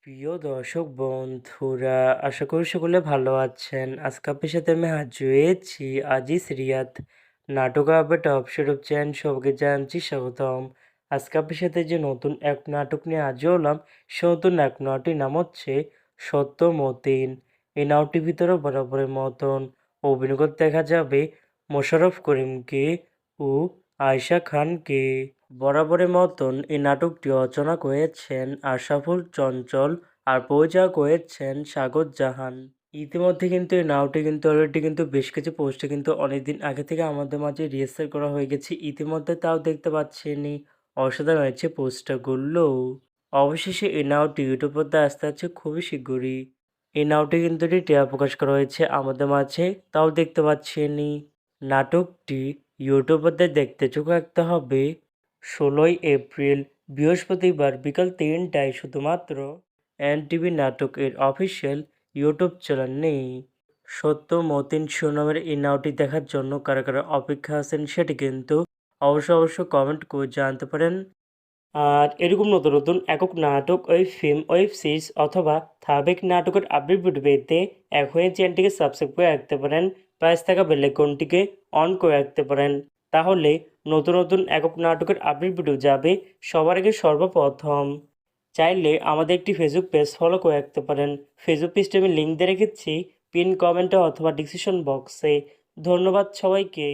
প্রিয় দর্শক বন্ধুরা, আশা করি সকলে ভালো আছেন। আজকে আপনার সাথে আমি হাজির হয়েছি আজিজ রিয়াদ নাটক আপডেট অফিসিয়াল চ্যানেল। সবাইকে জানাচ্ছি স্বাগতম। আজকে আপনার সাথে যে নতুন এক নাটক নিয়ে হাজির হলাম, সে নতুন এক নাটকটির নাম হচ্ছে সত্য মতিন। এই নাটকটির ভিতরে বরাবরের মতন অভিনয় করতে দেখা যাবে মোশাররফ করিমকে ও আয়েশা খানকে। বরাবরের মতন এই নাটকটি রচনা করেছেন আশরাফুল চঞ্চল আর পরিচালক করেছেন সাগর জাহান। ইতিমধ্যে কিন্তু এই নাটকটি কিন্তু অলরেডি কিন্তু বেশ কিছু পোস্টে কিন্তু অনেকদিন আগে থেকে আমাদের মাঝে রিহার্সাল করা হয়ে গেছে। ইতিমধ্যে তাও দেখতে পাচ্ছেনই, অসাধারণ হয়েছে পোস্টারগুলো। অবশেষে এই নাটকটি ইউটিউব পর্দায় আসতে যাচ্ছে খুবই শীঘ্রই। এই নাটকটি কিন্তু একটি ট্রেলার প্রকাশ করা হয়েছে আমাদের মাঝে, তাও দেখতে পাচ্ছেনই। নাটকটি ইউটিউব পর্দায় দেখতে চোখ রাখতে হবে 16 এপ্রিল বৃহস্পতিবার বিকাল 3টায় শুধুমাত্র এনটিভি নাটকের অফিসিয়াল ইউটিউব চ্যানেলে। সত্য মতিন শিরোনামের এই নাটকটি দেখার জন্য কারা কারা অপেক্ষা আছেন সেটি কিন্তু অবশ্যই কমেন্ট করে জানতে পারেন। আর এরকম নতুন নতুন একক নাটক, ওয়েব ফিল্ম, ওয়েব সিরিজ অথবা ধারাবাহিক নাটকের আপডেট ভিডিও পেতে এখনই চ্যানেলটিকে সাবস্ক্রাইব করে রাখতে পারেন। পাশে থাকা বেল আইকনটিকে অন করে রাখতে পারেন। তাহলে নতুন নতুন একক নাটকের আপডেট ভিডিও যাবে সবার আগে সর্বপ্রথম। চাইলে আমাদের একটি ফেসবুক পেজ ফলো করে রাখতে পারেন। ফেসবুক পেজটি আমি লিঙ্ক দিয়ে রেখেছি পিন কমেন্টে অথবা ডিসক্রিপশন বক্সে। ধন্যবাদ সবাইকে।